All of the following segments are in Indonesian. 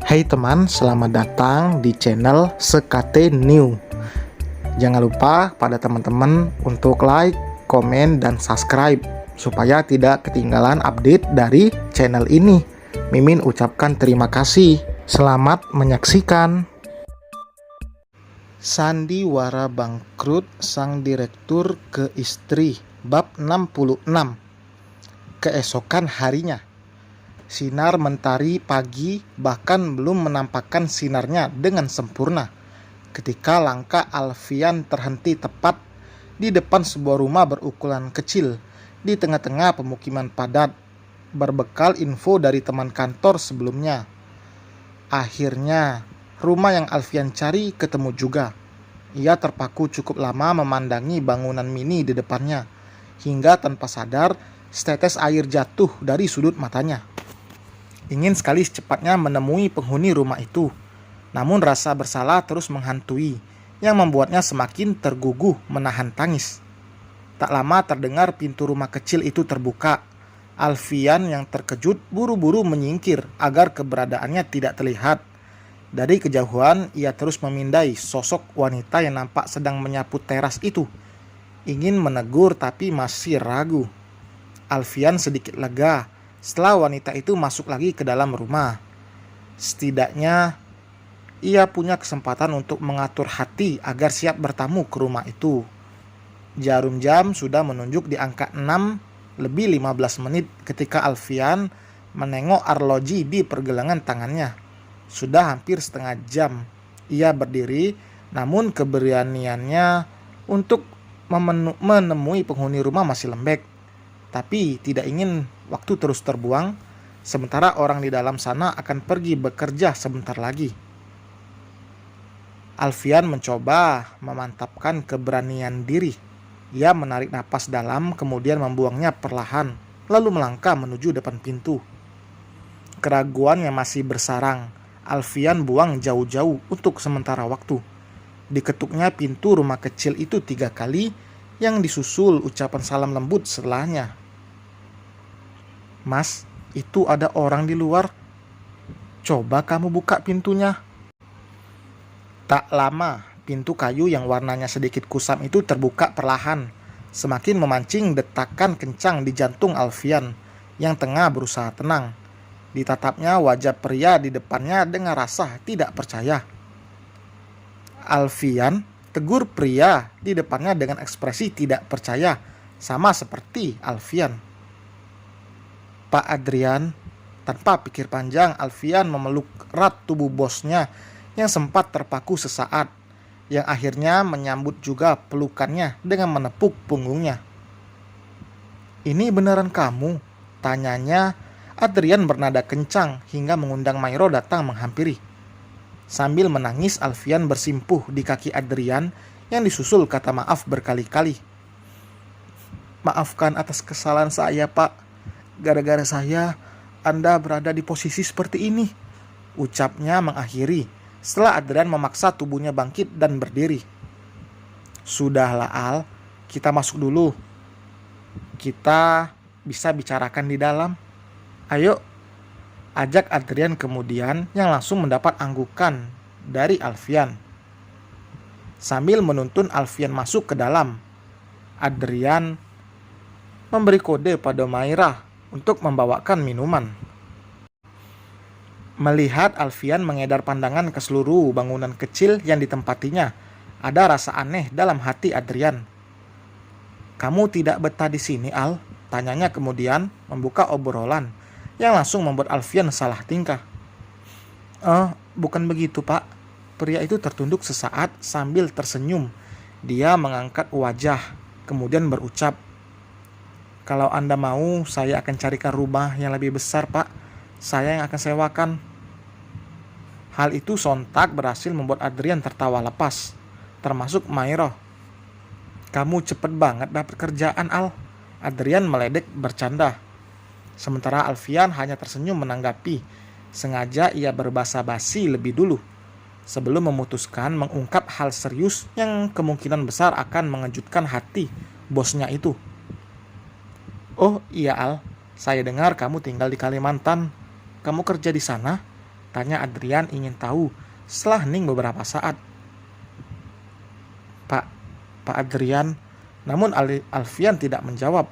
Hai teman, selamat datang di channel Sekate New. Jangan lupa pada teman-teman untuk like, komen, dan subscribe supaya tidak ketinggalan update dari channel ini. Mimin ucapkan terima kasih. Selamat menyaksikan. Sandiwara bangkrut sang direktur ke istri, bab 66. Keesokan harinya, sinar mentari pagi bahkan belum menampakkan sinarnya dengan sempurna ketika langkah Alfian terhenti tepat di depan sebuah rumah berukuran kecil di tengah-tengah pemukiman padat, berbekal info dari teman kantor sebelumnya. Akhirnya, rumah yang Alfian cari ketemu juga. Ia terpaku cukup lama memandangi bangunan mini di depannya, hingga tanpa sadar setetes air jatuh dari sudut matanya. Ingin sekali secepatnya menemui penghuni rumah itu, namun rasa bersalah terus menghantui, yang membuatnya semakin terguguh menahan tangis. Tak lama terdengar pintu rumah kecil itu terbuka. Alfian yang terkejut buru-buru menyingkir agar keberadaannya tidak terlihat. Dari kejauhan, ia terus memindai sosok wanita yang nampak sedang menyapu teras itu. Ingin menegur tapi masih ragu. Alfian sedikit lega setelah wanita itu masuk lagi ke dalam rumah. Setidaknya, ia punya kesempatan untuk mengatur hati agar siap bertamu ke rumah itu. Jarum jam sudah menunjuk di angka 6:15 ketika Alfian menengok arloji di pergelangan tangannya. Sudah hampir setengah jam ia berdiri, namun keberaniannya untuk menemui penghuni rumah masih lembek. Tapi tidak ingin waktu terus terbuang, sementara orang di dalam sana akan pergi bekerja sebentar lagi. Alfian mencoba memantapkan keberanian diri. Ia menarik napas dalam, kemudian membuangnya perlahan, lalu melangkah menuju depan pintu. Keraguan yang masih bersarang, Alfian buang jauh-jauh untuk sementara waktu. Diketuknya pintu rumah kecil itu 3 kali, yang disusul ucapan salam lembut setelahnya. "Mas, itu ada orang di luar. Coba kamu buka pintunya." Tak lama, pintu kayu yang warnanya sedikit kusam itu terbuka perlahan, semakin memancing detakan kencang di jantung Alfian yang tengah berusaha tenang. Ditatapnya wajah pria di depannya dengan rasa tidak percaya. "Alfian?" tegur pria di depannya dengan ekspresi tidak percaya, sama seperti Alfian. "Pak Adrian." Tanpa pikir panjang, Alfian memeluk erat tubuh bosnya yang sempat terpaku sesaat, yang akhirnya menyambut juga pelukannya dengan menepuk punggungnya. "Ini beneran kamu?" tanyanya Adrian bernada kencang hingga mengundang Mairo datang menghampiri. Sambil menangis, Alfian bersimpuh di kaki Adrian yang disusul kata maaf berkali-kali. "Maafkan atas kesalahan saya, Pak. Gara-gara saya, Anda berada di posisi seperti ini," ucapnya mengakhiri setelah Adrian memaksa tubuhnya bangkit dan berdiri. "Sudahlah, Al. Kita masuk dulu. Kita bisa bicarakan di dalam. Ayo," ajak Adrian kemudian, yang langsung mendapat anggukan dari Alfian. Sambil menuntun Alfian masuk ke dalam, Adrian memberi kode pada Maira untuk membawakan minuman. Melihat Alfian mengedar pandangan ke seluruh bangunan kecil yang ditempatinya, ada rasa aneh dalam hati Adrian. "Kamu tidak betah di sini, Al?" tanyanya kemudian, membuka obrolan yang langsung membuat Alfian salah tingkah. Bukan begitu, Pak." Pria itu tertunduk sesaat sambil tersenyum. Dia mengangkat wajah, kemudian berucap, "Kalau Anda mau, saya akan carikan rumah yang lebih besar, Pak. Saya yang akan sewakan." Hal itu sontak berhasil membuat Adrian tertawa lepas, termasuk Mairo. "Kamu cepet banget dapat kerjaan, Al." Adrian meledek bercanda. Sementara Alfian hanya tersenyum menanggapi. Sengaja ia berbasa basi lebih dulu, sebelum memutuskan mengungkap hal serius yang kemungkinan besar akan mengejutkan hati bosnya itu. "Oh iya, Al, saya dengar kamu tinggal di Kalimantan. Kamu kerja di sana?" Tanya Adrian ingin tahu setelah hening beberapa saat. Pak Adrian, namun Alfian tidak menjawab.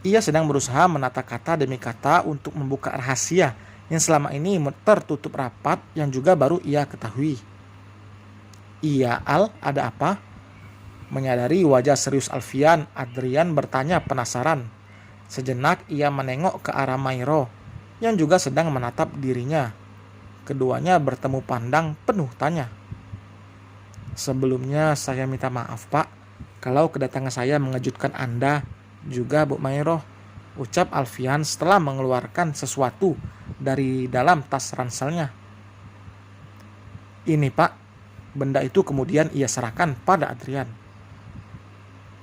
Ia sedang berusaha menata kata demi kata untuk membuka rahasia yang selama ini tertutup rapat yang juga baru ia ketahui. Iya, Al, ada apa? Menyadari wajah serius Alfian, Adrian bertanya penasaran. Sejenak ia menengok ke arah Mairo yang juga sedang menatap dirinya. Keduanya bertemu pandang penuh tanya. Sebelumnya saya minta maaf, Pak, kalau kedatangan saya mengejutkan Anda, juga Bu Mairo, ucap Alfian setelah mengeluarkan sesuatu dari dalam tas ranselnya. Ini, Pak. Benda itu kemudian ia serahkan pada Adrian.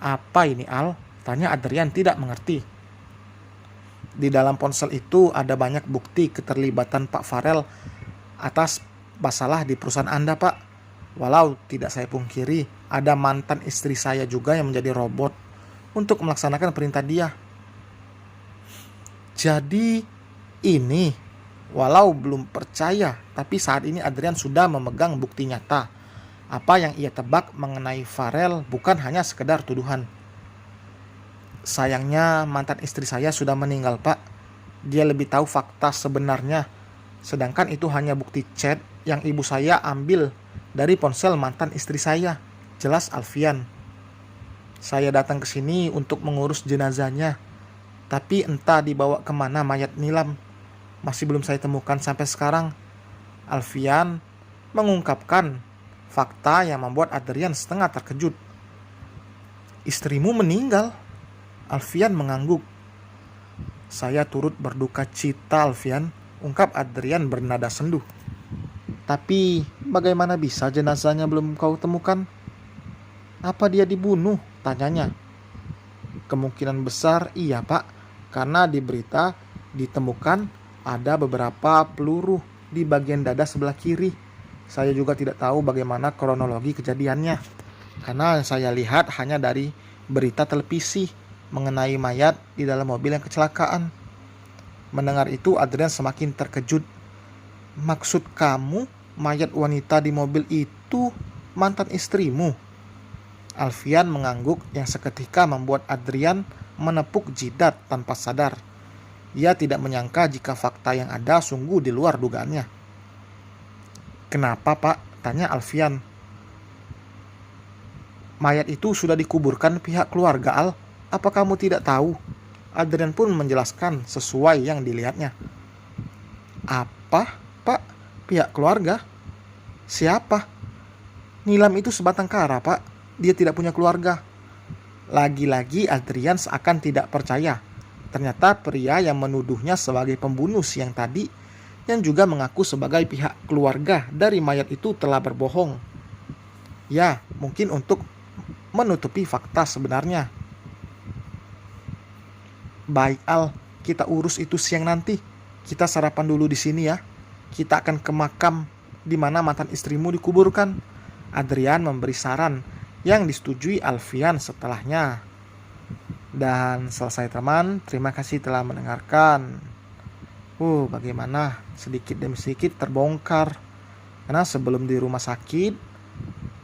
Apa ini, Al? Tanya Adrian tidak mengerti. Di dalam ponsel itu ada banyak bukti keterlibatan Pak Farel atas masalah di perusahaan Anda, Pak. Walau tidak saya pungkiri, ada mantan istri saya juga yang menjadi robot untuk melaksanakan perintah dia. Jadi ini, walau belum percaya, tapi saat ini Adrian sudah memegang bukti nyata. Apa yang ia tebak mengenai Farel bukan hanya sekedar tuduhan. Sayangnya mantan istri saya sudah meninggal, Pak. Dia lebih tahu fakta sebenarnya. Sedangkan itu hanya bukti chat yang ibu saya ambil dari ponsel mantan istri saya. Jelas Alfian. Saya datang ke sini untuk mengurus jenazahnya. Tapi entah dibawa kemana mayat Nilam. Masih belum saya temukan sampai sekarang. Alfian mengungkapkan fakta yang membuat Adrian setengah terkejut. Istrimu meninggal? Alfian mengangguk. Saya turut berduka cita, Alfian, ungkap Adrian bernada sendu. Tapi bagaimana bisa jenazahnya belum kau temukan? Apa dia dibunuh? Tanyanya. Kemungkinan besar iya, Pak, karena di berita ditemukan ada beberapa peluru di bagian dada sebelah kiri. Saya juga tidak tahu bagaimana kronologi kejadiannya, karena yang saya lihat hanya dari berita televisi mengenai mayat di dalam mobil yang kecelakaan. Mendengar itu Adrian semakin terkejut. Maksud kamu mayat wanita di mobil itu mantan istrimu? Alfian mengangguk yang seketika membuat Adrian menepuk jidat tanpa sadar. Ia tidak menyangka jika fakta yang ada sungguh di luar dugaannya. Kenapa, Pak? Tanya Alfian. Mayat itu sudah dikuburkan pihak keluarga, Al. Apa kamu tidak tahu? Adrian pun menjelaskan sesuai yang dilihatnya. Apa, Pak? Pihak keluarga? Siapa? Nilam itu sebatang kara, Pak. Dia tidak punya keluarga. Lagi-lagi Adrian seakan tidak percaya. Ternyata pria yang menuduhnya sebagai pembunuh siang tadi, yang juga mengaku sebagai pihak keluarga dari mayat itu telah berbohong. Ya, mungkin untuk menutupi fakta sebenarnya. Baik, Al, kita urus itu siang nanti. Kita sarapan dulu di sini ya. Kita akan ke makam di mana mantan istrimu dikuburkan. Adrian memberi saran yang disetujui Alfian setelahnya. Dan selesai teman, terima kasih telah mendengarkan. Bagaimana sedikit demi sedikit terbongkar. Karena sebelum di rumah sakit,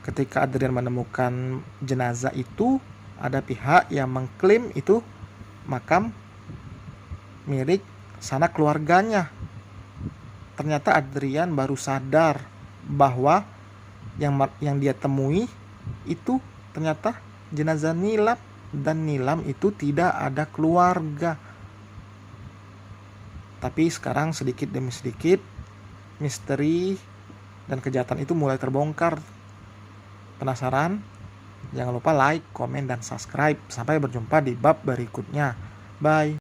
ketika Adrian menemukan jenazah itu, ada pihak yang mengklaim itu makam milik sanak keluarganya. Ternyata Adrian baru sadar bahwa yang dia temui itu ternyata jenazah Nilam, dan Nilam itu tidak ada keluarga. Tapi sekarang sedikit demi sedikit misteri dan kejahatan itu mulai terbongkar. Penasaran? Jangan lupa like, komen, dan subscribe. Sampai berjumpa di bab berikutnya. Bye.